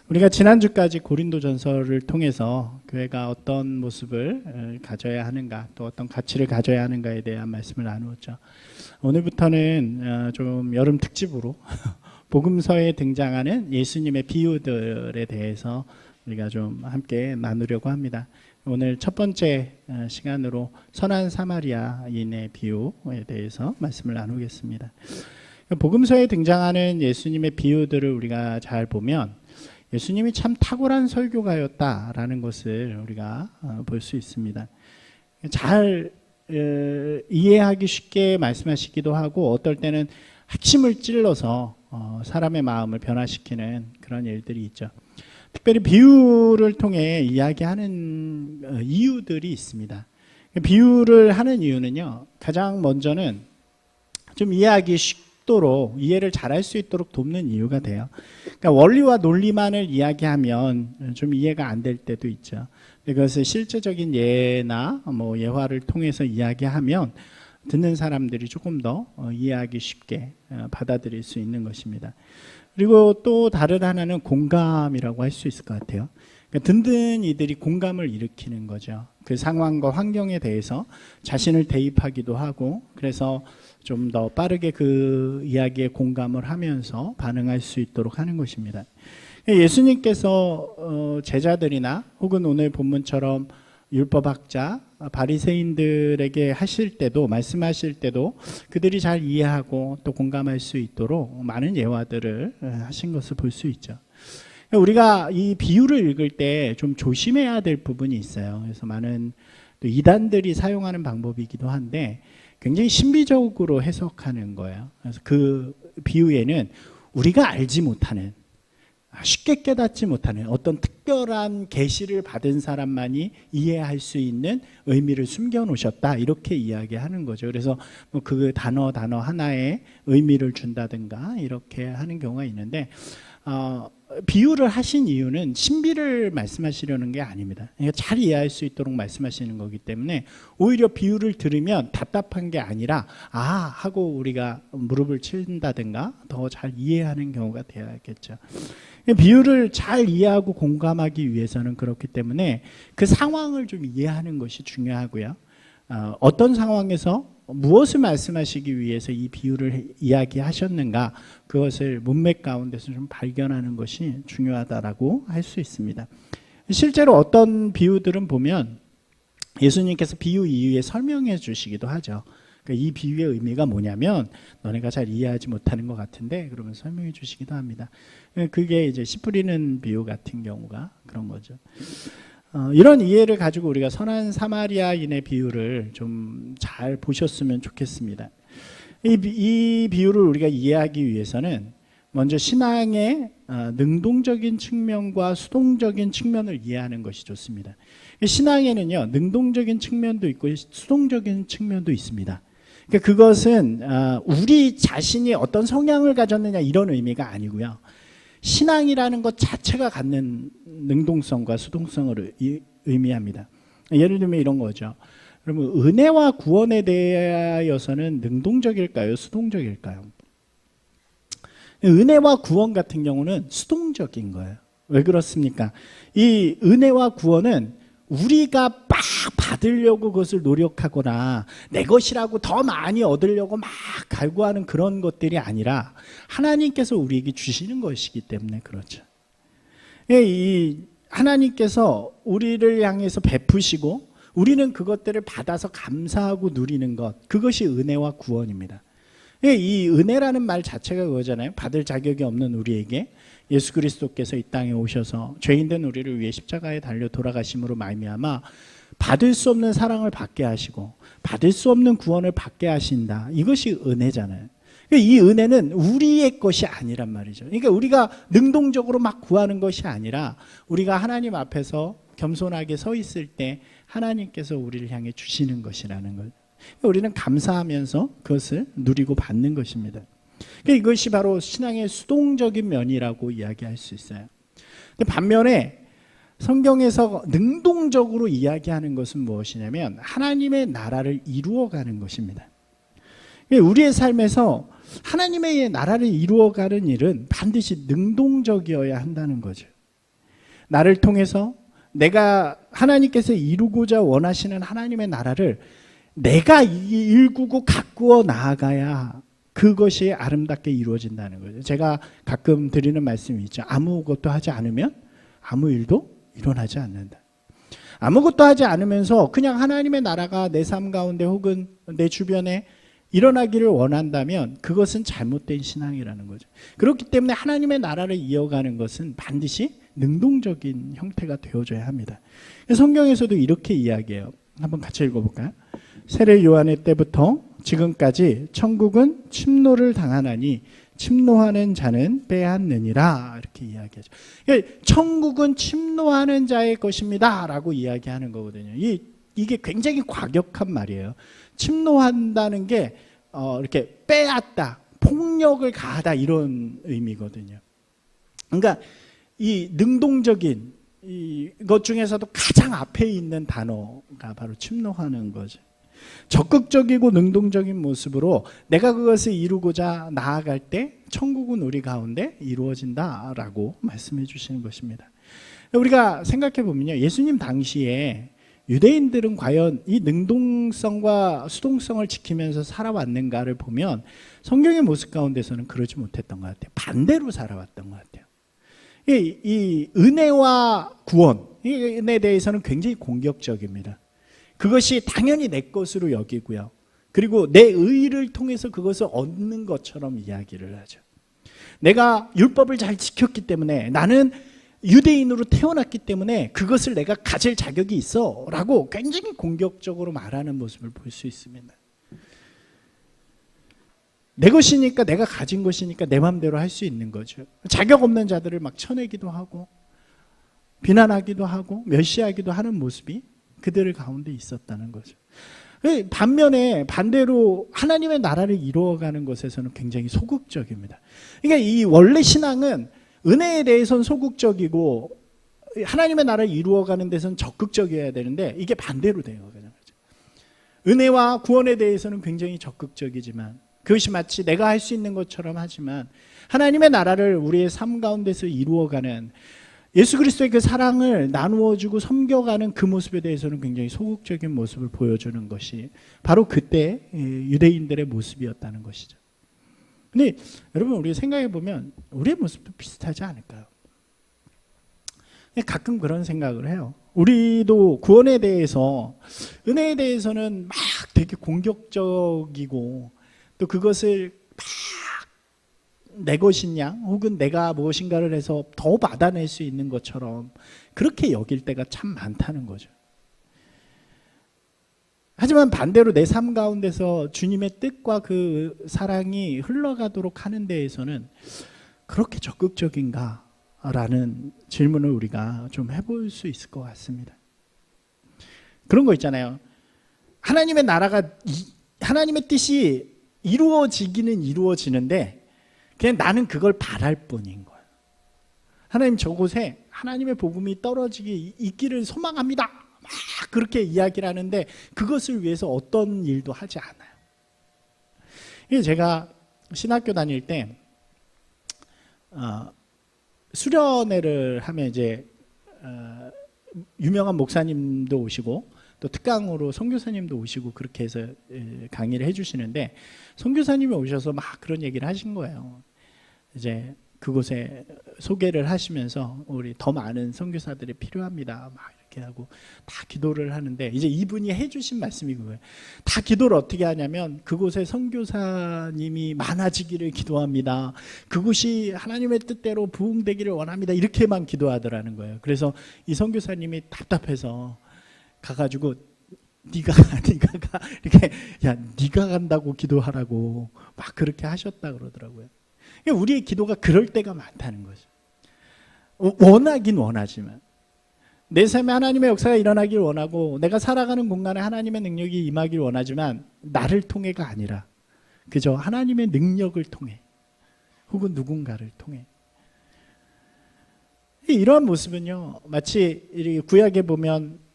우리가 지난주까지 고린도전서를 통해서 교회가 어떤 모습을 가져야 하는가, 또 어떤 가치를 가져야 하는가에 대한 말씀을 나누었죠. 오늘부터는 좀 여름 특집으로 복음서에 등장하는 예수님의 비유들에 대해서 우리가 좀 함께 나누려고 합니다. 오늘 첫 번째 시간으로 선한 사마리아인의 비유에 대해서 말씀을 나누겠습니다. 복음서에 등장하는 예수님의 비유들을 우리가 잘 보면 예수님이 참 탁월한 설교가였다라는 것을 우리가 볼 수 있습니다. 잘 이해하기 쉽게 말씀하시기도 하고 어떨 때는 핵심을 찔러서 사람의 마음을 변화시키는 그런 일들이 있죠. 특별히 비유를 통해 이야기하는 이유들이 있습니다. 비유를 하는 이유는요, 가장 먼저는 좀 이해하기 쉽도록 이해를 잘할 수 있도록 돕는 이유가 돼요. 그러니까 원리와 논리만을 이야기하면 좀 이해가 안 될 때도 있죠. 그것을 실제적인 예나 예화를 통해서 이야기하면 듣는 사람들이 조금 더 이해하기 쉽게 받아들일 수 있는 것입니다. 그리고 또 다른 하나는 공감이라고 할 수 있을 것 같아요. 그러니까 듣는 이들이 공감을 일으키는 거죠. 그 상황과 환경에 대해서 자신을 대입하기도 하고, 그래서 좀 더 빠르게 그 이야기에 공감을 하면서 반응할 수 있도록 하는 것입니다. 예수님께서 제자들이나 혹은 오늘 본문처럼 율법학자, 바리새인들에게 하실 때도, 말씀하실 때도 그들이 잘 이해하고 또 공감할 수 있도록 많은 예화들을 하신 것을 볼 수 있죠. 우리가 이 비유를 읽을 때 좀 조심해야 될 부분이 있어요. 그래서 많은 또 이단들이 사용하는 방법이기도 한데 굉장히 신비적으로 해석하는 거예요. 그래서 그 비유에는 우리가 알지 못하는, 쉽게 깨닫지 못하는 어떤 특별한 계시를 받은 사람만이 이해할 수 있는 의미를 숨겨 놓으셨다, 이렇게 이야기하는 거죠. 그래서 그 단어 하나에 의미를 준다든가 이렇게 하는 경우가 있는데, 비유를 하신 이유는 신비를 말씀하시려는 게 아닙니다. 그러니까 잘 이해할 수 있도록 말씀하시는 거기 때문에 오히려 비유를 들으면 답답한 게 아니라 하고 우리가 무릎을 친다든가 더 잘 이해하는 경우가 되어야겠죠. 비유를 잘 이해하고 공감하기 위해서는 그렇기 때문에 그 상황을 좀 이해하는 것이 중요하고요. 어떤 상황에서 무엇을 말씀하시기 위해서 이 비유를 이야기하셨는가, 그것을 문맥 가운데서 좀 발견하는 것이 중요하다라고 할 수 있습니다. 실제로 어떤 비유들은 보면 예수님께서 비유 이후에 설명해 주시기도 하죠. 그러니까 이 비유의 의미가 뭐냐면 너네가 잘 이해하지 못하는 것 같은데, 그러면 설명해 주시기도 합니다. 그게 이제 씨 뿌리는 비유 같은 경우가 그런 거죠. 이런 이해를 가지고 우리가 선한 사마리아인의 비유를 좀 잘 보셨으면 좋겠습니다. 이 비유를 우리가 이해하기 위해서는 먼저 신앙의 능동적인 측면과 수동적인 측면을 이해하는 것이 좋습니다. 신앙에는요, 능동적인 측면도 있고 수동적인 측면도 있습니다. 그러니까 그것은 우리 자신이 어떤 성향을 가졌느냐 이런 의미가 아니고요, 신앙이라는 것 자체가 갖는 능동성과 수동성을 의미합니다. 예를 들면 이런 거죠. 그러면 은혜와 구원에 대하여서는 능동적일까요, 수동적일까요? 은혜와 구원 같은 경우는 수동적인 거예요. 왜 그렇습니까? 이 은혜와 구원은 우리가 막 받으려고 그것을 노력하거나 내 것이라고 더 많이 얻으려고 막 갈구하는 그런 것들이 아니라 하나님께서 우리에게 주시는 것이기 때문에 그렇죠. 이 하나님께서 우리를 향해서 베푸시고 우리는 그것들을 받아서 감사하고 누리는 것, 그것이 은혜와 구원입니다. 이 은혜라는 말 자체가 그거잖아요. 받을 자격이 없는 우리에게 예수 그리스도께서 이 땅에 오셔서 죄인된 우리를 위해 십자가에 달려 돌아가심으로 말미암아 받을 수 없는 사랑을 받게 하시고 받을 수 없는 구원을 받게 하신다. 이것이 은혜잖아요. 이 은혜는 우리의 것이 아니란 말이죠. 그러니까 우리가 능동적으로 막 구하는 것이 아니라 우리가 하나님 앞에서 겸손하게 서 있을 때 하나님께서 우리를 향해 주시는 것이라는 걸 우리는 감사하면서 그것을 누리고 받는 것입니다. 그러니까 이것이 바로 신앙의 수동적인 면이라고 이야기할 수 있어요. 근데 반면에 성경에서 능동적으로 이야기하는 것은 무엇이냐면 하나님의 나라를 이루어가는 것입니다. 우리의 삶에서 하나님의 나라를 이루어가는 일은 반드시 능동적이어야 한다는 거죠. 나를 통해서 내가 하나님께서 이루고자 원하시는 하나님의 나라를 내가 일구고 가꾸어 나아가야 그것이 아름답게 이루어진다는 거죠. 제가 가끔 드리는 말씀이 있죠. 아무것도 하지 않으면 아무 일도 일어나지 않는다. 아무것도 하지 않으면서 그냥 하나님의 나라가 내 삶 가운데 혹은 내 주변에 일어나기를 원한다면 그것은 잘못된 신앙이라는 거죠. 그렇기 때문에 하나님의 나라를 이어가는 것은 반드시 능동적인 형태가 되어줘야 합니다. 성경에서도 이렇게 이야기해요. 한번 같이 읽어볼까요? 세례 요한의 때부터 지금까지 천국은 침노를 당하나니 침노하는 자는 빼앗느니라, 이렇게 이야기하죠. 그러니까 천국은 침노하는 자의 것입니다 라고 이야기하는 거거든요. 이게 굉장히 과격한 말이에요. 침노한다는 게 이렇게 빼앗다, 폭력을 가하다, 이런 의미거든요. 그러니까 이 능동적인 이것 중에서도 가장 앞에 있는 단어가 바로 침노하는 거죠. 적극적이고 능동적인 모습으로 내가 그것을 이루고자 나아갈 때 천국은 우리 가운데 이루어진다라고 말씀해 주시는 것입니다. 우리가 생각해 보면요, 예수님 당시에 유대인들은 과연 이 능동성과 수동성을 지키면서 살아왔는가를 보면 성경의 모습 가운데서는 그러지 못했던 것 같아요. 반대로 살아왔던 것 같아요. 이 은혜와 구원에 대해서는 굉장히 공격적입니다. 그것이 당연히 내 것으로 여기고요. 그리고 내 의를 통해서 그것을 얻는 것처럼 이야기를 하죠. 내가 율법을 잘 지켰기 때문에, 나는 유대인으로 태어났기 때문에 그것을 내가 가질 자격이 있어 라고 굉장히 공격적으로 말하는 모습을 볼 수 있습니다. 내 것이니까, 내가 가진 것이니까 내 마음대로 할 수 있는 거죠. 자격 없는 자들을 막 쳐내기도 하고 비난하기도 하고 멸시하기도 하는 모습이 그들 가운데 있었다는 거죠. 반면에 반대로 하나님의 나라를 이루어가는 것에서는 굉장히 소극적입니다. 그러니까 이 원래 신앙은 은혜에 대해서는 소극적이고 하나님의 나라를 이루어가는 데서는 적극적이어야 되는데 이게 반대로 돼요. 은혜와 구원에 대해서는 굉장히 적극적이지만 그것이 마치 내가 할 수 있는 것처럼 하지만 하나님의 나라를 우리의 삶 가운데서 이루어가는 예수 그리스도의 그 사랑을 나누어주고 섬겨가는 그 모습에 대해서는 굉장히 소극적인 모습을 보여주는 것이 바로 그때 유대인들의 모습이었다는 것이죠. 근데 여러분, 우리 생각해 보면 우리의 모습도 비슷하지 않을까요? 가끔 그런 생각을 해요. 우리도 구원에 대해서, 은혜에 대해서는 막 되게 공격적이고 또 그것을 막 내 것이냐 혹은 내가 무엇인가를 해서 더 받아낼 수 있는 것처럼 그렇게 여길 때가 참 많다는 거죠. 하지만 반대로 내 삶 가운데서 주님의 뜻과 그 사랑이 흘러가도록 하는 데에서는 그렇게 적극적인가? 라는 질문을 우리가 좀 해볼 수 있을 것 같습니다. 그런 거 있잖아요. 하나님의 나라가, 하나님의 뜻이 이루어지기는 이루어지는데 그냥 나는 그걸 바랄 뿐인 거예요. 하나님, 저곳에 하나님의 복음이 떨어지기 있기를 소망합니다. 막 그렇게 이야기를 하는데 그것을 위해서 어떤 일도 하지 않아요. 제가 신학교 다닐 때 수련회를 하면 이제 유명한 목사님도 오시고 또 특강으로 선교사님도 오시고 그렇게 해서 강의를 해주시는데, 선교사님이 오셔서 막 그런 얘기를 하신 거예요. 이제 그곳에 소개를 하시면서 우리 더 많은 선교사들이 필요합니다. 막 이렇게 하고 다 기도를 하는데, 이제 이분이 해주신 말씀이 그거예요. 다 기도를 어떻게 하냐면 그곳에 선교사님이 많아지기를 기도합니다. 그곳이 하나님의 뜻대로 부흥되기를 원합니다. 이렇게만 기도하더라는 거예요. 그래서 이 선교사님이 답답해서 가가지고 네가 가 이렇게, 야, 네가 간다고 기도하라고 막 그렇게 하셨다 그러더라고요. 우리의 기도가 그럴 때가 많다는 거죠. 원하긴 원하지만, 내 삶에 하나님의 역사가 일어나길 원하고 내가 살아가는 공간에 하나님의 능력이 임하길 원하지만 나를 통해가 아니라 그저 하나님의 능력을 통해 혹은 누군가를 통해. 이러한 모습은요, 마치 구약에 보면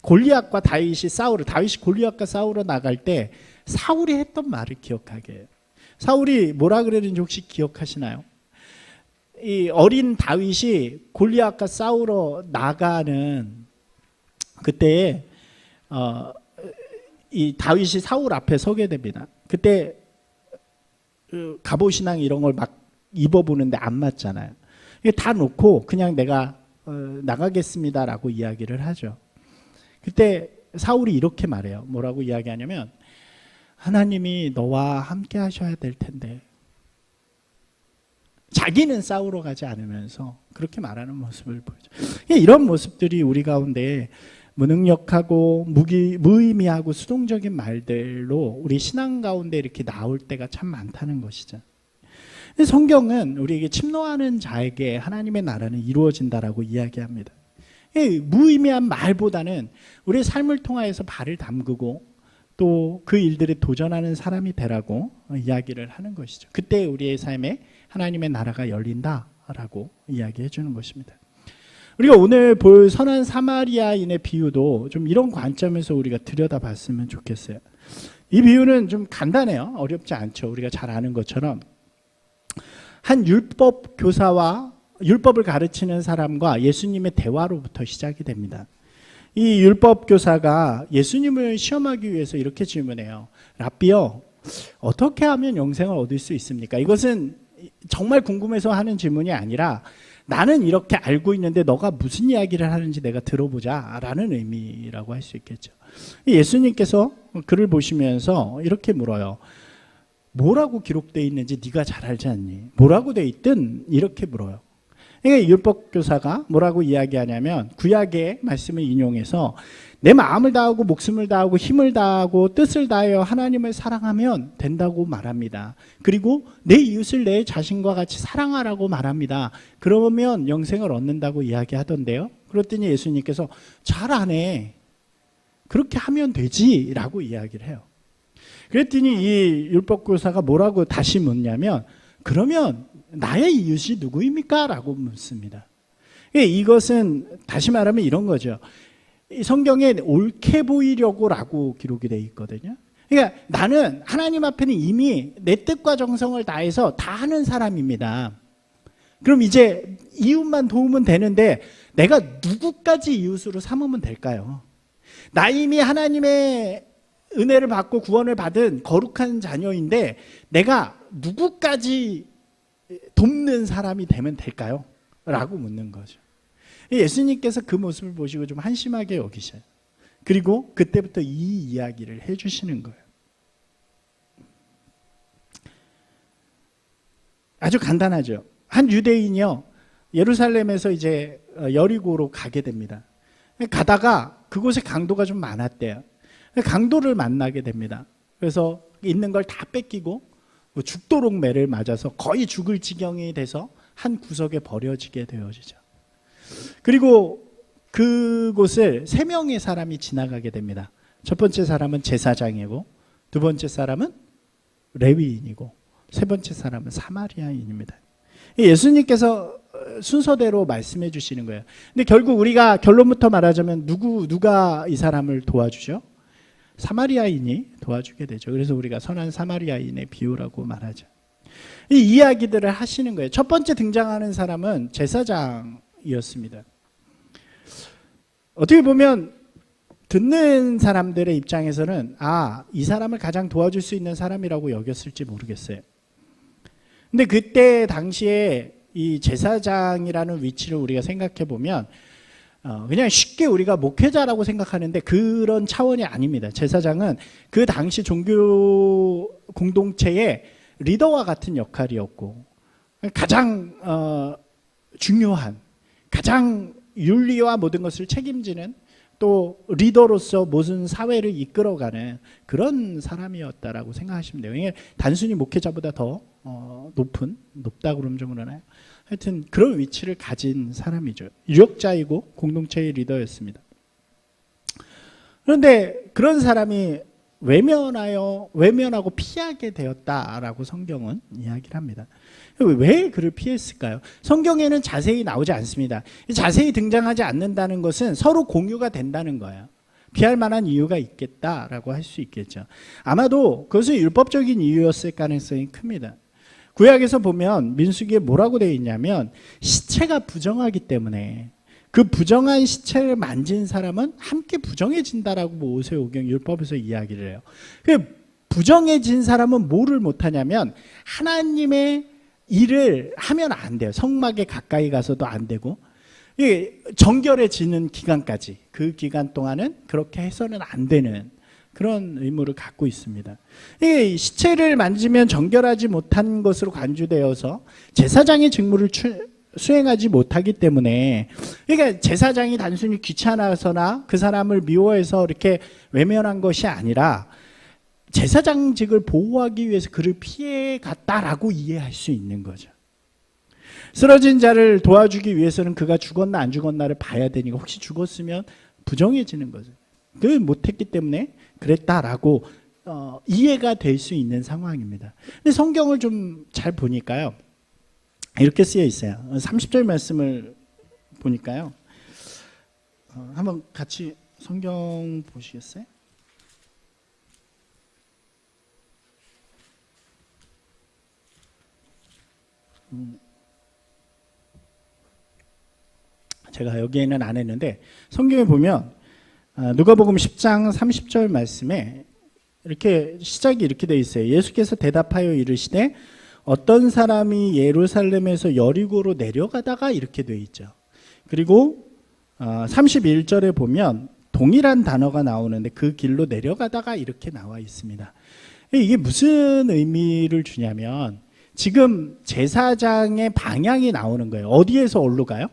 골리앗과 다윗이 골리앗과 싸우러 나갈 때 사울이 했던 말을 기억하게 해요. 사울이 뭐라 그랬는지 혹시 기억하시나요? 이 어린 다윗이 골리앗과 싸우러 나가는 그때에 이 다윗이 사울 앞에 서게 됩니다. 그때 갑옷이나 이런 걸 막 입어보는데 안 맞잖아요. 이게 다 놓고 그냥 내가 나가겠습니다라고 이야기를 하죠. 그때 사울이 이렇게 말해요. 뭐라고 이야기하냐면 하나님이 너와 함께 하셔야 될 텐데. 자기는 싸우러 가지 않으면서 그렇게 말하는 모습을 보여줘. 이런 모습들이 우리 가운데 무능력하고 무의미하고 수동적인 말들로 우리 신앙 가운데 이렇게 나올 때가 참 많다는 것이죠. 성경은 우리에게 침노하는 자에게 하나님의 나라는 이루어진다라고 이야기합니다. 무의미한 말보다는 우리의 삶을 통하여서 발을 담그고 또 그 일들에 도전하는 사람이 되라고 이야기를 하는 것이죠. 그때 우리의 삶에 하나님의 나라가 열린다라고 이야기해 주는 것입니다. 우리가 오늘 볼 선한 사마리아인의 비유도 좀 이런 관점에서 우리가 들여다봤으면 좋겠어요. 이 비유는 좀 간단해요. 어렵지 않죠. 우리가 잘 아는 것처럼 한 율법 교사와 율법을 가르치는 사람과 예수님의 대화로부터 시작이 됩니다. 이 율법 교사가 예수님을 시험하기 위해서 이렇게 질문해요. 랍비요, 어떻게 하면 영생을 얻을 수 있습니까? 이것은 정말 궁금해서 하는 질문이 아니라 나는 이렇게 알고 있는데 너가 무슨 이야기를 하는지 내가 들어보자 라는 의미라고 할 수 있겠죠. 예수님께서 글을 보시면서 이렇게 물어요. 뭐라고 기록되어 있는지 네가 잘 알지 않니? 뭐라고 되어 있든 이렇게 물어요. 그러니까 율법교사가 뭐라고 이야기하냐면 구약의 말씀을 인용해서 내 마음을 다하고 목숨을 다하고 힘을 다하고 뜻을 다하여 하나님을 사랑하면 된다고 말합니다. 그리고 내 이웃을 내 자신과 같이 사랑하라고 말합니다. 그러면 영생을 얻는다고 이야기하던데요. 그랬더니 예수님께서 잘하네. 그렇게 하면 되지 라고 이야기를 해요. 그랬더니 이 율법교사가 뭐라고 다시 묻냐면 그러면 나의 이웃이 누구입니까? 라고 묻습니다. 이것은 다시 말하면 이런 거죠. 성경에 옳게 보이려고 라고 기록이 되어 있거든요. 그러니까 나는 하나님 앞에는 이미 내 뜻과 정성을 다해서 다 하는 사람입니다. 그럼 이제 이웃만 도우면 되는데 내가 누구까지 이웃으로 삼으면 될까요? 나 이미 하나님의 은혜를 받고 구원을 받은 거룩한 자녀인데 내가 누구까지 돕는 사람이 되면 될까요? 라고 묻는 거죠. 예수님께서 그 모습을 보시고 좀 한심하게 여기셔요. 그리고 그때부터 이 이야기를 해주시는 거예요. 아주 간단하죠. 한 유대인이요, 예루살렘에서 이제 여리고로 가게 됩니다. 가다가 그곳에 강도가 좀 많았대요. 강도를 만나게 됩니다. 그래서 있는 걸 다 뺏기고 죽도록 매를 맞아서 거의 죽을 지경이 돼서 한 구석에 버려지게 되어지죠. 그리고 그곳을 3명의 사람이 지나가게 됩니다. 첫 번째 사람은 제사장이고, 두 번째 사람은 레위인이고, 세 번째 사람은 사마리아인입니다. 예수님께서 순서대로 말씀해 주시는 거예요. 근데 결국 우리가 결론부터 말하자면 누가 이 사람을 도와주죠? 사마리아인이 도와주게 되죠. 그래서 우리가 선한 사마리아인의 비유라고 말하죠. 이 이야기들을 하시는 거예요. 첫 번째 등장하는 사람은 제사장이었습니다. 어떻게 보면 듣는 사람들의 입장에서는 이 사람을 가장 도와줄 수 있는 사람이라고 여겼을지 모르겠어요. 근데 그때 당시에 이 제사장이라는 위치를 우리가 생각해 보면 그냥 쉽게 우리가 목회자라고 생각하는데 그런 차원이 아닙니다. 제사장은 그 당시 종교 공동체의 리더와 같은 역할이었고 가장 중요한, 가장 윤리와 모든 것을 책임지는 또 리더로서 모든 사회를 이끌어가는 그런 사람이었다라고 생각하시면 돼요. 이게 단순히 목회자보다 더 높다고 그러면 좀 그러나요? 하여튼 그런 위치를 가진 사람이죠. 유력자이고 공동체의 리더였습니다. 그런데 그런 사람이 외면하고 피하게 되었다라고 성경은 이야기를 합니다. 왜 그를 피했을까요? 성경에는 자세히 나오지 않습니다. 자세히 등장하지 않는다는 것은 서로 공유가 된다는 거예요. 피할 만한 이유가 있겠다라고 할 수 있겠죠. 아마도 그것은 율법적인 이유였을 가능성이 큽니다. 구약에서 보면 민수기에 뭐라고 되어 있냐면 시체가 부정하기 때문에 그 부정한 시체를 만진 사람은 함께 부정해진다라고 모세오경 율법에서 이야기를 해요. 그 부정해진 사람은 뭐를 못하냐면 하나님의 일을 하면 안 돼요. 성막에 가까이 가서도 안 되고 정결해지는 기간까지 그 기간 동안은 그렇게 해서는 안 되는 그런 의무를 갖고 있습니다. 이 시체를 만지면 정결하지 못한 것으로 간주되어서 제사장의 직무를 수행하지 못하기 때문에 그러니까 제사장이 단순히 귀찮아서나 그 사람을 미워해서 이렇게 외면한 것이 아니라 제사장직을 보호하기 위해서 그를 피해 갔다라고 이해할 수 있는 거죠. 쓰러진 자를 도와주기 위해서는 그가 죽었나 안 죽었나를 봐야 되니까 혹시 죽었으면 부정해지는 거죠. 그 못했기 때문에 그랬다라고 이해가 될 수 있는 상황입니다. 근데 성경을 좀 잘 보니까요. 이렇게 쓰여 있어요. 30절 말씀을 보니까요. 한번 같이 성경 보시겠어요? 제가 여기에는 안 했는데 성경에 보면 누가복음 10장 30절 말씀에 이렇게 시작이 이렇게 되어 있어요. 예수께서 대답하여 이르시되 어떤 사람이 예루살렘에서 여리고로 내려가다가 이렇게 되어 있죠. 그리고 31절에 보면 동일한 단어가 나오는데 그 길로 내려가다가 이렇게 나와 있습니다. 이게 무슨 의미를 주냐면 지금 제사장의 방향이 나오는 거예요. 어디에서 어디로 가요?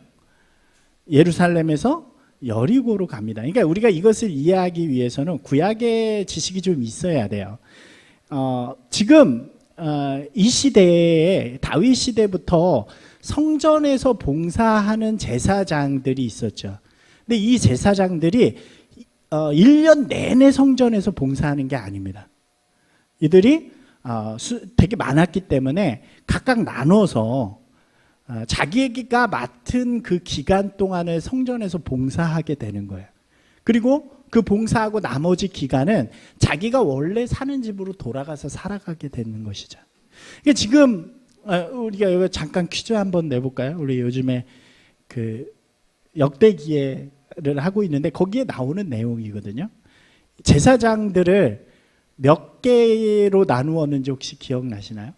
예루살렘에서 여리고로 갑니다. 그러니까 우리가 이것을 이해하기 위해서는 구약의 지식이 좀 있어야 돼요. 지금 이 시대에 다윗 시대부터 성전에서 봉사하는 제사장들이 있었죠. 근데 이 제사장들이 1년 내내 성전에서 봉사하는 게 아닙니다. 이들이 되게 많았기 때문에 각각 나눠서 자기가 맡은 그 기간 동안에 성전에서 봉사하게 되는 거예요. 그리고 그 봉사하고 나머지 기간은 자기가 원래 사는 집으로 돌아가서 살아가게 되는 것이죠. 지금 우리가 여기 잠깐 퀴즈 한번 내볼까요? 우리 요즘에 그 역대기를 하고 있는데 거기에 나오는 내용이거든요. 제사장들을 몇 개로 나누었는지 혹시 기억나시나요?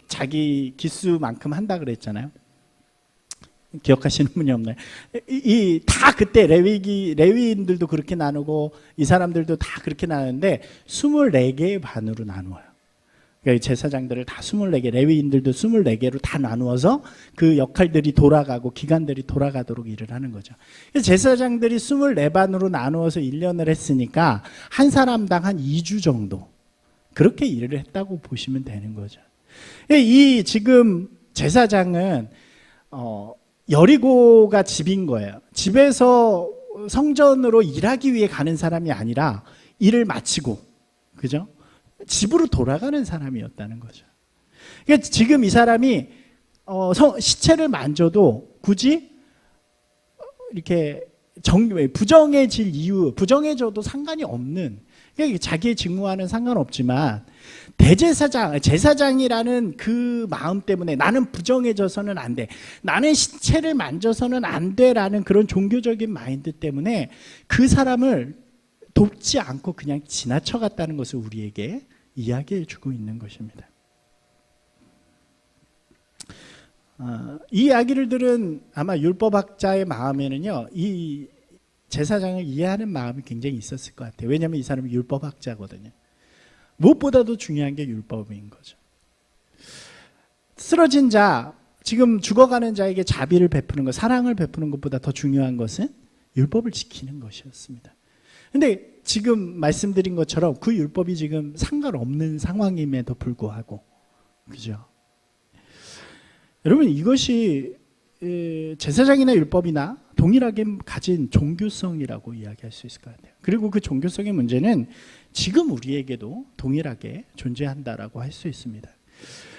자기 기수만큼 한다 그랬잖아요. 기억하시는 분이 없나요? 다 그때 레위인들도 그렇게 나누고 이 사람들도 다 그렇게 나누는데 24개의 반으로 나누어요. 그러니까 제사장들을 다 24개, 레위인들도 24개로 다 나누어서 그 역할들이 돌아가고 기간들이 돌아가도록 일을 하는 거죠. 제사장들이 24반으로 나누어서 1년을 했으니까 한 사람당 한 2주 정도 그렇게 일을 했다고 보시면 되는 거죠. 이 지금 제사장은 여리고가 집인 거예요. 집에서 성전으로 일하기 위해 가는 사람이 아니라 일을 마치고, 그죠? 집으로 돌아가는 사람이었다는 거죠. 그러니까 지금 이 사람이 시체를 만져도 굳이 이렇게 부정해질 이유, 부정해져도 상관이 없는, 그러니까 자기의 직무와는 상관없지만 제사장이라는 그 마음 때문에 나는 부정해져서는 안 돼, 나는 시체를 만져서는 안 돼라는 그런 종교적인 마인드 때문에 그 사람을 돕지 않고 그냥 지나쳐갔다는 것을 우리에게 이야기해 주고 있는 것입니다. 이 이야기를 들은 아마 율법학자의 마음에는요, 이 제사장을 이해하는 마음이 굉장히 있었을 것 같아요. 왜냐하면 이 사람은 율법학자거든요. 무엇보다도 중요한 게 율법인 거죠. 쓰러진 자, 지금 죽어가는 자에게 자비를 베푸는 것, 사랑을 베푸는 것보다 더 중요한 것은 율법을 지키는 것이었습니다. 근데 지금 말씀드린 것처럼 그 율법이 지금 상관없는 상황임에도 불구하고, 그죠? 여러분, 이것이 제사장이나 율법이나 동일하게 가진 종교성이라고 이야기할 수 있을 것 같아요. 그리고 그 종교성의 문제는 지금 우리에게도 동일하게 존재한다라고 할 수 있습니다.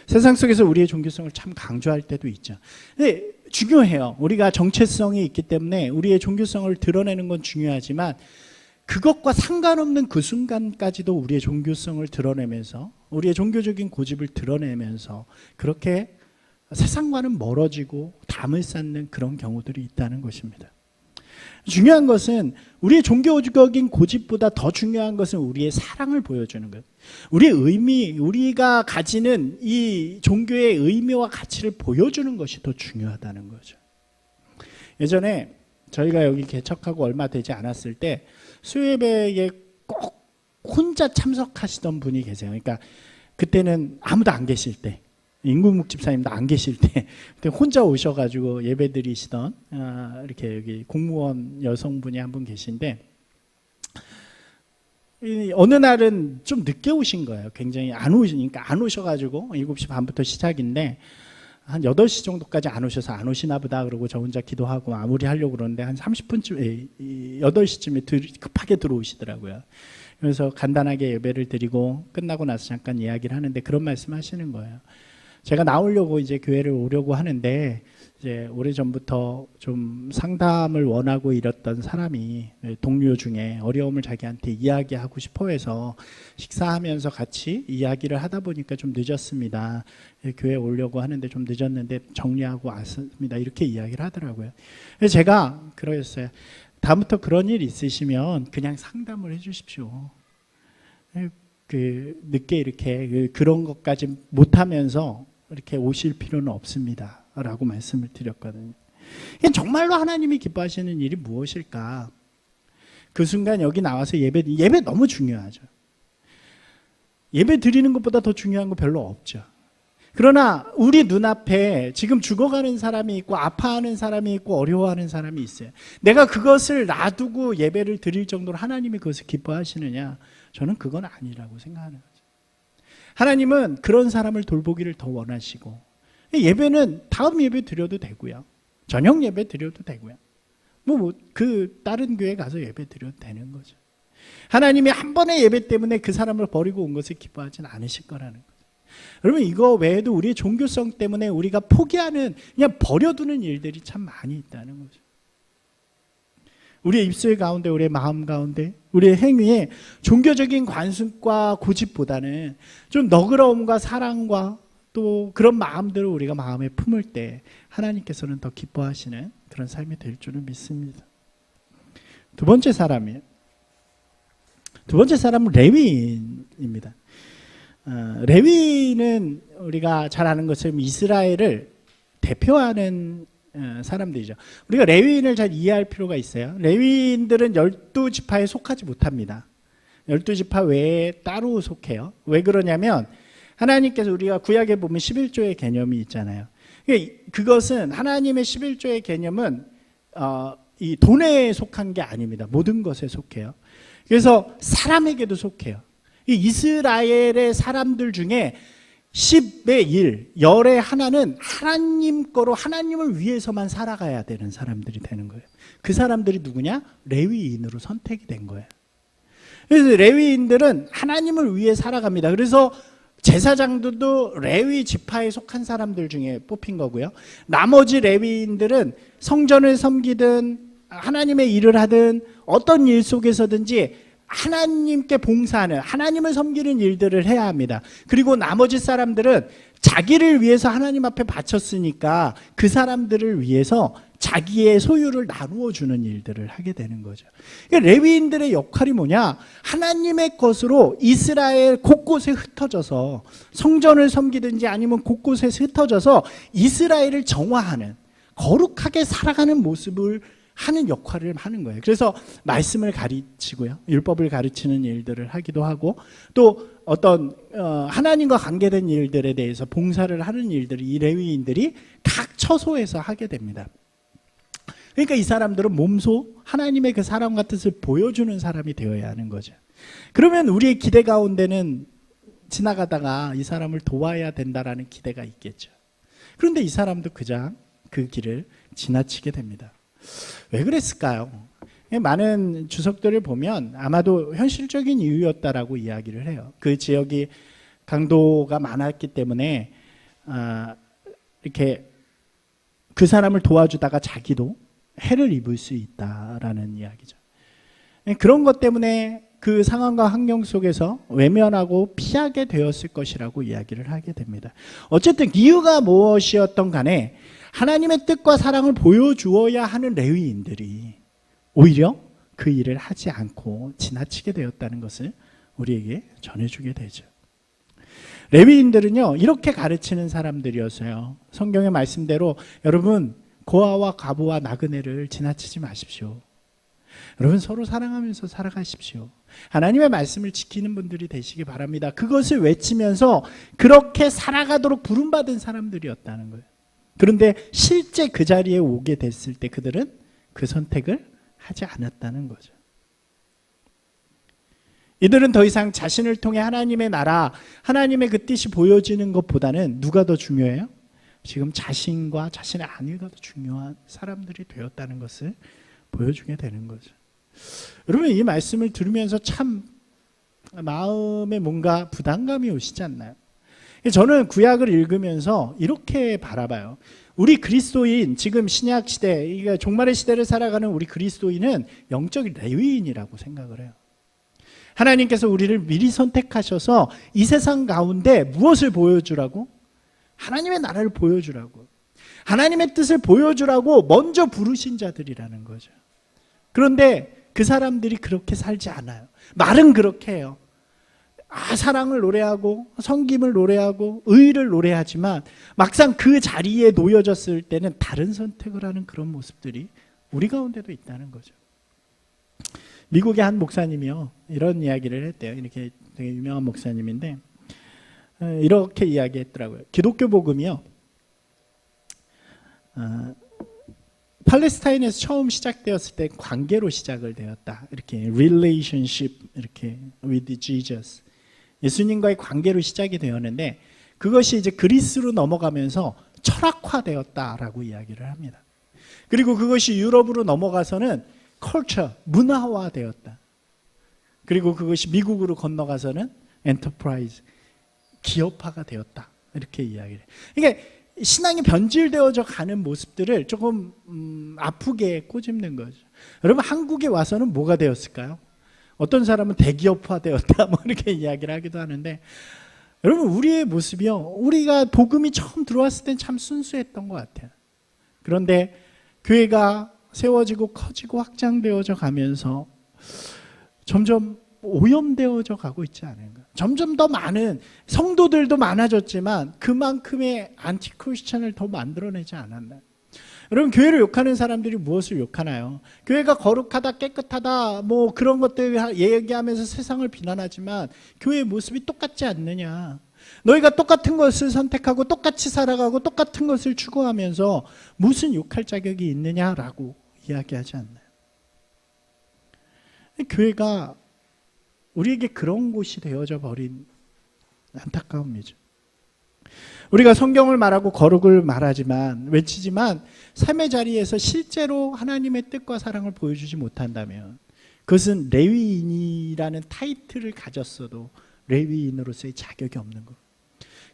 세상 속에서 우리의 종교성을 참 강조할 때도 있죠. 근데 중요해요. 우리가 정체성이 있기 때문에 우리의 종교성을 드러내는 건 중요하지만 그것과 상관없는 그 순간까지도 우리의 종교성을 드러내면서 우리의 종교적인 고집을 드러내면서 그렇게 세상과는 멀어지고 담을 쌓는 그런 경우들이 있다는 것입니다. 중요한 것은 우리의 종교적인 고집보다 더 중요한 것은 우리의 사랑을 보여주는 것. 우리의 의미, 우리가 가지는 이 종교의 의미와 가치를 보여주는 것이 더 중요하다는 거죠. 예전에 저희가 여기 개척하고 얼마 되지 않았을 때 수요예배에 꼭 혼자 참석하시던 분이 계세요. 그러니까 그때는 아무도 안 계실 때, 임국묵 집사님도 안 계실 때 그때 혼자 오셔가지고 예배 드리시던 이렇게 여기 공무원 여성분이 한 분 계신데, 어느 날은 좀 늦게 오신 거예요. 굉장히 안 오셔가지고 7시 반부터 시작인데 한 8시 정도까지 안 오셔서 안 오시나 보다 그러고 저 혼자 기도하고 마무리하려고 그러는데 한 30분쯤 8시쯤에 급하게 들어오시더라고요. 그래서 간단하게 예배를 드리고 끝나고 나서 잠깐 이야기를 하는데 그런 말씀 하시는 거예요. 제가 나오려고 이제 교회를 오려고 하는데 이제 오래전부터 좀 상담을 원하고 이랬던 사람이 동료 중에 어려움을 자기한테 이야기하고 싶어 해서 식사하면서 같이 이야기를 하다 보니까 좀 늦었습니다. 교회 오려고 하는데 좀 늦었는데 정리하고 왔습니다. 이렇게 이야기를 하더라고요. 그래서 제가 그러셨어요. 다음부터 그런 일 있으시면 그냥 상담을 해 주십시오. 늦게 이렇게 그런 것까지 못하면서 이렇게 오실 필요는 없습니다 라고 말씀을 드렸거든요. 정말로 하나님이 기뻐하시는 일이 무엇일까? 그 순간 여기 나와서 예배 너무 중요하죠. 예배 드리는 것보다 더 중요한 거 별로 없죠. 그러나 우리 눈앞에 지금 죽어가는 사람이 있고 아파하는 사람이 있고 어려워하는 사람이 있어요. 내가 그것을 놔두고 예배를 드릴 정도로 하나님이 그것을 기뻐하시느냐? 저는 그건 아니라고 생각하는 거죠. 하나님은 그런 사람을 돌보기를 더 원하시고, 예배는 다음 예배 드려도 되고요, 저녁 예배 드려도 되고요, 다른 교회 가서 예배 드려도 되는 거죠. 하나님이 한 번의 예배 때문에 그 사람을 버리고 온 것을 기뻐하지는 않으실 거라는 거죠. 여러분, 이거 외에도 우리의 종교성 때문에 우리가 포기하는, 그냥 버려두는 일들이 참 많이 있다는 거죠. 우리의 입술 가운데, 우리의 마음 가운데, 우리의 행위에 종교적인 관습과 고집보다는 좀 너그러움과 사랑과 또 그런 마음들을 우리가 마음에 품을 때 하나님께서는 더 기뻐하시는 그런 삶이 될 줄을 믿습니다. 두 번째 사람은 레위인입니다. 레위인은 우리가 잘 아는 것처럼 이스라엘을 대표하는 사람들이죠. 우리가 레위인을 잘 이해할 필요가 있어요. 레위인들은 12지파에 속하지 못합니다. 12지파 외에 따로 속해요. 왜 그러냐면 하나님께서, 우리가 구약에 보면 11조의 개념이 있잖아요. 그것은 하나님의 11조의 개념은 이 돈에 속한 게 아닙니다. 모든 것에 속해요. 그래서 사람에게도 속해요. 이 이스라엘의 사람들 중에 10의 1, 열의 하나는 하나님 거로 하나님을 위해서만 살아가야 되는 사람들이 되는 거예요. 그 사람들이 누구냐? 레위인으로 선택이 된 거예요. 그래서 레위인들은 하나님을 위해 살아갑니다. 그래서 제사장들도 레위 지파에 속한 사람들 중에 뽑힌 거고요. 나머지 레위인들은 성전을 섬기든 하나님의 일을 하든 어떤 일 속에서든지 하나님께 봉사하는, 하나님을 섬기는 일들을 해야 합니다. 그리고 나머지 사람들은 자기를 위해서 하나님 앞에 바쳤으니까 그 사람들을 위해서 자기의 소유를 나누어 주는 일들을 하게 되는 거죠. 레위인들의 역할이 뭐냐? 하나님의 것으로 이스라엘 곳곳에 흩어져서 성전을 섬기든지 아니면 곳곳에 흩어져서 이스라엘을 정화하는, 거룩하게 살아가는 모습을 하는 역할을 하는 거예요. 그래서 말씀을 가르치고요, 율법을 가르치는 일들을 하기도 하고, 또 어떤 하나님과 관계된 일들에 대해서 봉사를 하는 일들을 이 레위인들이 각 처소에서 하게 됩니다. 그러니까 이 사람들은 몸소 하나님의 그 사랑과 뜻을 보여주는 사람이 되어야 하는 거죠. 그러면 우리의 기대 가운데는 지나가다가 이 사람을 도와야 된다라는 기대가 있겠죠. 그런데 이 사람도 그냥 그 길을 지나치게 됩니다. 왜 그랬을까요? 많은 주석들을 보면 아마도 현실적인 이유였다라고 이야기를 해요. 그 지역이 강도가 많았기 때문에 이렇게 그 사람을 도와주다가 자기도 해를 입을 수 있다라는 이야기죠. 그런 것 때문에 그 상황과 환경 속에서 외면하고 피하게 되었을 것이라고 이야기를 하게 됩니다. 어쨌든 이유가 무엇이었던 간에 하나님의 뜻과 사랑을 보여주어야 하는 레위인들이 오히려 그 일을 하지 않고 지나치게 되었다는 것을 우리에게 전해주게 되죠. 레위인들은요, 이렇게 가르치는 사람들이었어요. 성경의 말씀대로 여러분, 고아와 과부와 나그네를 지나치지 마십시오. 여러분, 서로 사랑하면서 살아가십시오. 하나님의 말씀을 지키는 분들이 되시기 바랍니다. 그것을 외치면서 그렇게 살아가도록 부름받은 사람들이었다는 거예요. 그런데 실제 그 자리에 오게 됐을 때 그들은 그 선택을 하지 않았다는 거죠. 이들은 더 이상 자신을 통해 하나님의 나라, 하나님의 그 뜻이 보여지는 것보다는 누가 더 중요해요? 지금 자신과 자신의 아내가 더 중요한 사람들이 되었다는 것을 보여주게 되는 거죠. 여러분, 이 말씀을 들으면서 참 마음에 뭔가 부담감이 오시지 않나요? 저는 구약을 읽으면서 이렇게 바라봐요. 우리 그리스도인, 지금 신약 시대, 종말의 시대를 살아가는 우리 그리스도인은 영적 레위인이라고 생각을 해요. 하나님께서 우리를 미리 선택하셔서 이 세상 가운데 무엇을 보여주라고? 하나님의 나라를 보여주라고, 하나님의 뜻을 보여주라고 먼저 부르신 자들이라는 거죠. 그런데 그 사람들이 그렇게 살지 않아요. 말은 그렇게 해요. 사랑을 노래하고 섬김을 노래하고 의를 노래하지만 막상 그 자리에 놓여졌을 때는 다른 선택을 하는 그런 모습들이 우리 가운데도 있다는 거죠. 미국의 한 목사님이요, 이런 이야기를 했대요. 이렇게 되게 유명한 목사님인데 이렇게 이야기했더라고요. 기독교 복음이요, 팔레스타인에서 처음 시작되었을 때 관계로 시작을 되었다. 이렇게 relationship, 이렇게 with Jesus, 예수님과의 관계로 시작이 되었는데 그것이 이제 그리스로 넘어가면서 철학화되었다라고 이야기를 합니다. 그리고 그것이 유럽으로 넘어가서는 culture, 문화화되었다. 그리고 그것이 미국으로 건너가서는 enterprise, 기업화가 되었다. 이렇게 이야기를 해요. 그러니까 신앙이 변질되어져 가는 모습들을 조금 아프게 꼬집는 거죠. 여러분, 한국에 와서는 뭐가 되었을까요? 어떤 사람은 대기업화되었다 뭐 이렇게 이야기를 하기도 하는데, 여러분, 우리의 모습이요, 우리가 복음이 처음 들어왔을 땐 참 순수했던 것 같아요. 그런데 교회가 세워지고 커지고 확장되어져 가면서 점점 오염되어져 가고 있지 않은가. 점점 더 많은 성도들도 많아졌지만 그만큼의 안티크리스천을 더 만들어내지 않았나. 여러분, 교회를 욕하는 사람들이 무엇을 욕하나요? 교회가 거룩하다, 깨끗하다, 뭐 그런 것들 얘기하면서 세상을 비난하지만 교회의 모습이 똑같지 않느냐. 너희가 똑같은 것을 선택하고 똑같이 살아가고 똑같은 것을 추구하면서 무슨 욕할 자격이 있느냐라고 이야기하지 않나요? 교회가 우리에게 그런 곳이 되어져 버린 안타까움이죠. 우리가 성경을 말하고 거룩을 말하지만, 외치지만 삶의 자리에서 실제로 하나님의 뜻과 사랑을 보여주지 못한다면 그것은 레위인이라는 타이틀을 가졌어도 레위인으로서의 자격이 없는 것.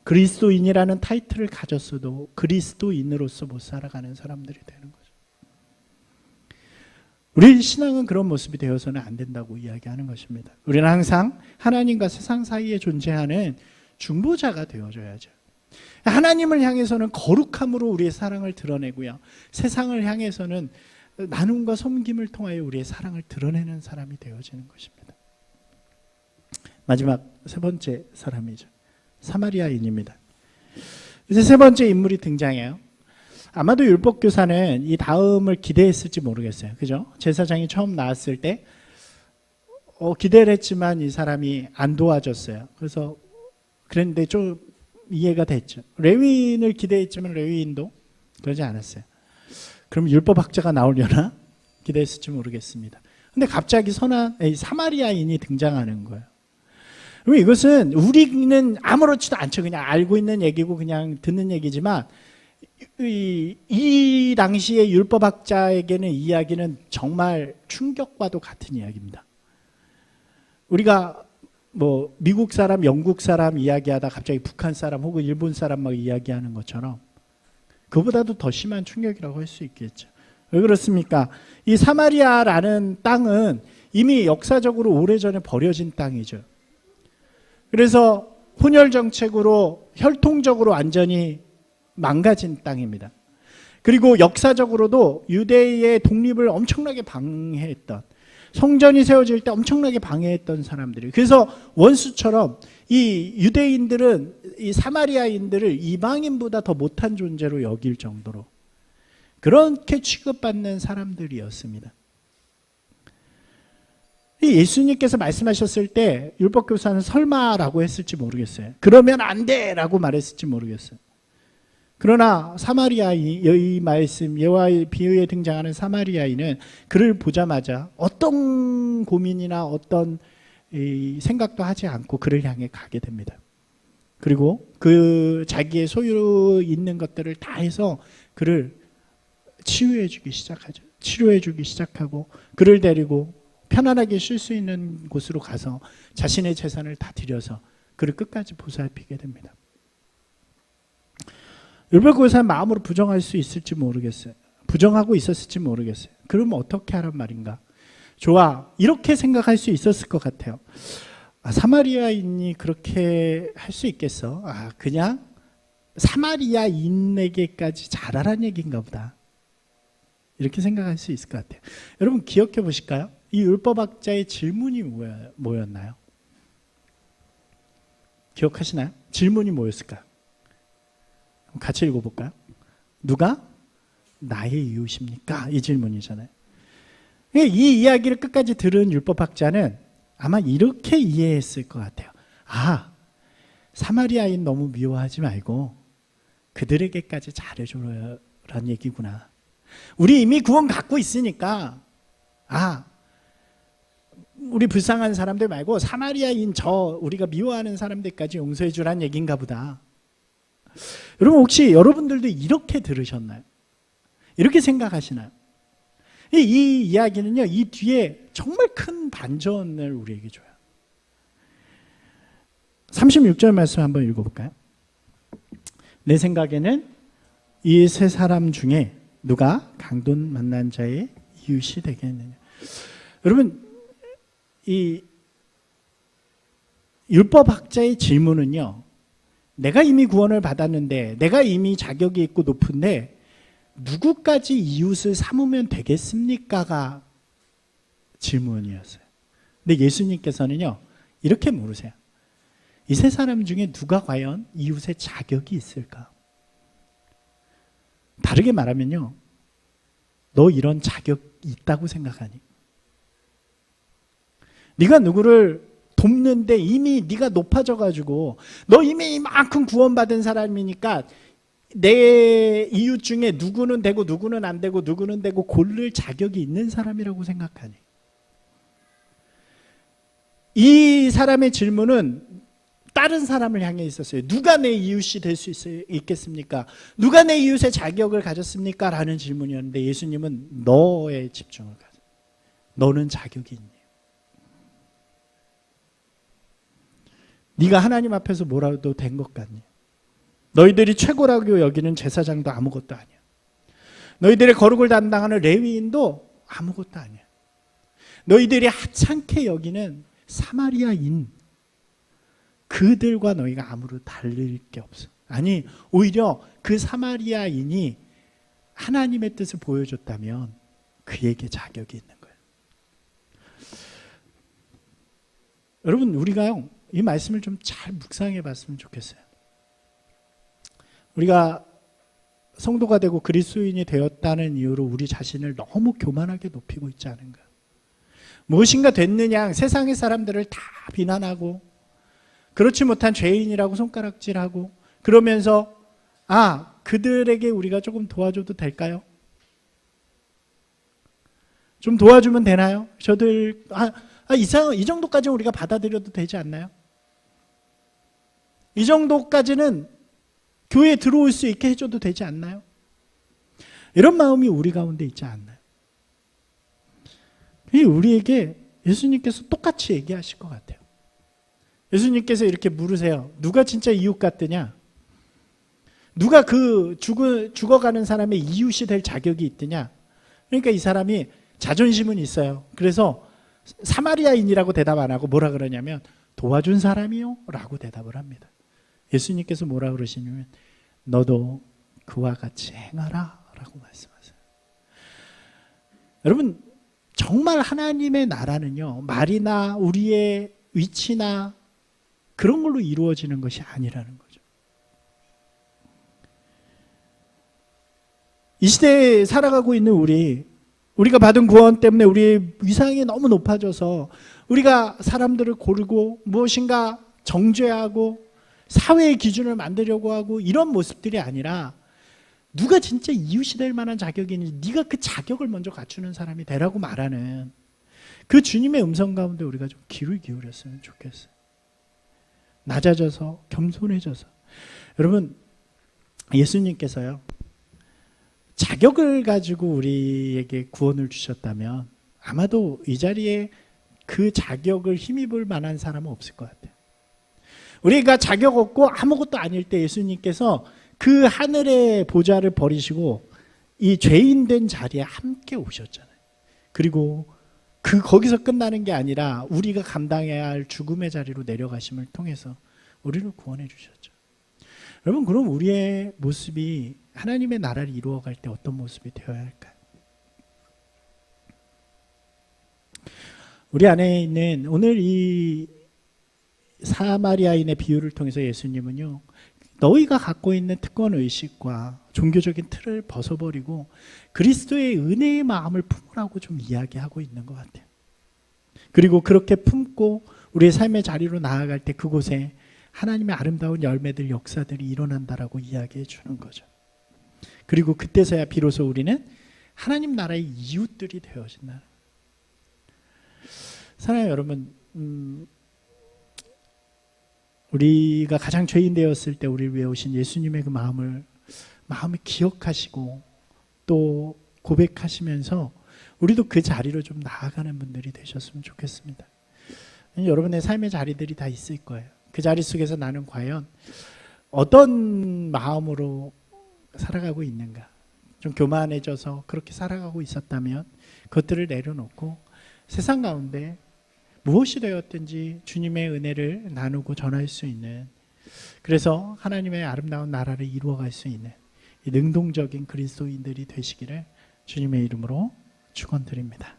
그리스도인이라는 타이틀을 가졌어도 그리스도인으로서 못 살아가는 사람들이 되는 거죠. 우리 신앙은 그런 모습이 되어서는 안 된다고 이야기하는 것입니다. 우리는 항상 하나님과 세상 사이에 존재하는 중보자가 되어줘야죠. 하나님을 향해서는 거룩함으로 우리의 사랑을 드러내고요, 세상을 향해서는 나눔과 섬김을 통하여 우리의 사랑을 드러내는 사람이 되어지는 것입니다. 마지막 세 번째 사람이죠. 사마리아인입니다. 이제 세 번째 인물이 등장해요. 아마도 율법교사는 이 다음을 기대했을지 모르겠어요. 그죠? 제사장이 처음 나왔을 때 기대를 했지만 이 사람이 안 도와줬어요. 그래서 그랬는데 좀 이해가 됐죠. 레위인을 기대했지만 레위인도 그러지 않았어요. 그럼 율법학자가 나오려나 기대했을지 모르겠습니다. 근데 갑자기 선한 사마리아인이 등장하는 거예요. 그럼 이것은 우리는 아무렇지도 않죠. 그냥 알고 있는 얘기고 그냥 듣는 얘기지만 이 당시의 율법학자에게는 이 이야기는 정말 충격과도 같은 이야기입니다. 우리가 뭐 미국 사람, 영국 사람 이야기하다 갑자기 북한 사람 혹은 일본 사람 막 이야기하는 것처럼 그보다도 더 심한 충격이라고 할 수 있겠죠. 왜 그렇습니까? 이 사마리아라는 땅은 이미 역사적으로 오래전에 버려진 땅이죠. 그래서 혼혈 정책으로 혈통적으로 완전히 망가진 땅입니다. 그리고 역사적으로도 유대의 독립을 엄청나게 방해했던, 성전이 세워질 때 엄청나게 방해했던 사람들이, 그래서 원수처럼 이 유대인들은 이 사마리아인들을 이방인보다 더 못한 존재로 여길 정도로 그렇게 취급받는 사람들이었습니다. 예수님께서 말씀하셨을 때 율법교사는 설마라고 했을지 모르겠어요. 그러면 안 돼라고 말했을지 모르겠어요. 그러나 사마리아인, 이 말씀 여호와의 비유에 등장하는 사마리아인은 그를 보자마자 어떤 고민이나 어떤 생각도 하지 않고 그를 향해 가게 됩니다. 그리고 그 자기의 소유 있는 것들을 다 해서 그를 치유해 주기 시작하죠. 치료해 주기 시작하고 그를 데리고 편안하게 쉴 수 있는 곳으로 가서 자신의 재산을 다 들여서 그를 끝까지 보살피게 됩니다. 율법교사는 마음으로 부정할 수 있을지 모르겠어요. 부정하고 있었을지 모르겠어요. 그러면 어떻게 하란 말인가? 좋아, 이렇게 생각할 수 있었을 것 같아요. 사마리아인이 그렇게 할 수 있겠어? 그냥 사마리아인에게까지 잘하란 얘기인가 보다. 이렇게 생각할 수 있을 것 같아요. 여러분 기억해 보실까요? 이 율법학자의 질문이 뭐였나요? 기억하시나요? 질문이 뭐였을까요? 같이 읽어볼까요? 누가 나의 이웃입니까? 이 질문이잖아요. 이 이야기를 끝까지 들은 율법학자는 아마 이렇게 이해했을 것 같아요. 사마리아인 너무 미워하지 말고 그들에게까지 잘해줘라는 얘기구나. 우리 이미 구원 갖고 있으니까 우리 불쌍한 사람들 말고 사마리아인 우리가 미워하는 사람들까지 용서해 주라는 얘기인가 보다. 여러분 혹시 여러분들도 이렇게 들으셨나요? 이렇게 생각하시나요? 이 이야기는요, 이 뒤에 정말 큰 반전을 우리에게 줘요. 36절 말씀 한번 읽어볼까요? 내 생각에는 이 세 사람 중에 누가 강돈 만난 자의 이웃이 되겠느냐. 여러분 이 율법학자의 질문은요, 내가 이미 구원을 받았는데 내가 이미 자격이 있고 높은데 누구까지 이웃을 삼으면 되겠습니까가 질문이었어요. 근데 예수님께서는요 이렇게 물으세요. 이 세 사람 중에 누가 과연 이웃의 자격이 있을까? 다르게 말하면요, 너 이런 자격 있다고 생각하니? 네가 누구를 돕는데 이미 네가 높아져가지고 너 이미 이만큼 구원받은 사람이니까 내 이웃 중에 누구는 되고 누구는 안 되고 누구는 되고 고를 자격이 있는 사람이라고 생각하니? 이 사람의 질문은 다른 사람을 향해 있었어요. 누가 내 이웃이 될 수 있겠습니까? 누가 내 이웃의 자격을 가졌습니까? 라는 질문이었는데 예수님은 너의 집중을 가져. 너는 자격이 있니? 네가 하나님 앞에서 뭐라도 된 것 같니? 너희들이 최고라고 여기는 제사장도 아무것도 아니야. 너희들의 거룩을 담당하는 레위인도 아무것도 아니야. 너희들이 하찮게 여기는 사마리아인, 그들과 너희가 아무런 다를 게 없어. 아니, 오히려 그 사마리아인이 하나님의 뜻을 보여줬다면 그에게 자격이 있는 거예요. 여러분, 우리가요, 이 말씀을 좀 잘 묵상해 봤으면 좋겠어요. 우리가 성도가 되고 그리스도인이 되었다는 이유로 우리 자신을 너무 교만하게 높이고 있지 않은가? 무엇인가 됐느냐 세상의 사람들을 다 비난하고 그렇지 못한 죄인이라고 손가락질하고 그러면서 그들에게 우리가 조금 도와줘도 될까요? 좀 도와주면 되나요? 저들 이 정도까지는 우리가 받아들여도 되지 않나요? 이 정도까지는 교회에 들어올 수 있게 해줘도 되지 않나요? 이런 마음이 우리 가운데 있지 않나요? 우리에게 예수님께서 똑같이 얘기하실 것 같아요. 예수님께서 이렇게 물으세요. 누가 진짜 이웃 같으냐? 누가 그 죽어가는 사람의 이웃이 될 자격이 있느냐? 그러니까 이 사람이 자존심은 있어요. 그래서 사마리아인이라고 대답 안 하고 뭐라 그러냐면 도와준 사람이요? 라고 대답을 합니다. 예수님께서 뭐라 그러시냐면 너도 그와 같이 행하라 라고 말씀하세요. 여러분, 정말 하나님의 나라는요, 말이나 우리의 위치나 그런 걸로 이루어지는 것이 아니라는 거죠. 이 시대에 살아가고 있는 우리가 받은 구원 때문에 우리의 위상이 너무 높아져서 우리가 사람들을 고르고 무엇인가 정죄하고 사회의 기준을 만들려고 하고 이런 모습들이 아니라 누가 진짜 이웃이 될 만한 자격이 있는지 네가 그 자격을 먼저 갖추는 사람이 되라고 말하는 그 주님의 음성 가운데 우리가 좀 귀를 기울였으면 좋겠어요. 낮아져서 겸손해져서. 여러분, 예수님께서요, 자격을 가지고 우리에게 구원을 주셨다면 아마도 이 자리에 그 자격을 힘입을 만한 사람은 없을 것 같아요. 우리가 자격 없고 아무것도 아닐 때 예수님께서 그 하늘의 보좌를 버리시고 이 죄인 된 자리에 함께 오셨잖아요. 그리고 거기서 끝나는 게 아니라 우리가 감당해야 할 죽음의 자리로 내려가심을 통해서 우리를 구원해 주셨죠. 여러분, 그럼 우리의 모습이 하나님의 나라를 이루어갈 때 어떤 모습이 되어야 할까요? 우리 안에 있는 오늘 이 사마리아인의 비유를 통해서 예수님은요, 너희가 갖고 있는 특권의식과 종교적인 틀을 벗어버리고 그리스도의 은혜의 마음을 품으라고 좀 이야기하고 있는 것 같아요. 그리고 그렇게 품고 우리의 삶의 자리로 나아갈 때 그곳에 하나님의 아름다운 열매들, 역사들이 일어난다라고 이야기해 주는 거죠. 그리고 그때서야 비로소 우리는 하나님 나라의 이웃들이 되어진다. 사랑하는 여러분, 우리가 가장 죄인 되었을 때 우리를 위해 오신 예수님의 그 마음을 기억하시고 또 고백하시면서 우리도 그 자리로 좀 나아가는 분들이 되셨으면 좋겠습니다. 여러분의 삶의 자리들이 다 있을 거예요. 그 자리 속에서 나는 과연 어떤 마음으로 살아가고 있는가? 좀 교만해져서 그렇게 살아가고 있었다면 그것들을 내려놓고 세상 가운데 무엇이 되었든지 주님의 은혜를 나누고 전할 수 있는, 그래서 하나님의 아름다운 나라를 이루어갈 수 있는 이 능동적인 그리스도인들이 되시기를 주님의 이름으로 축원드립니다.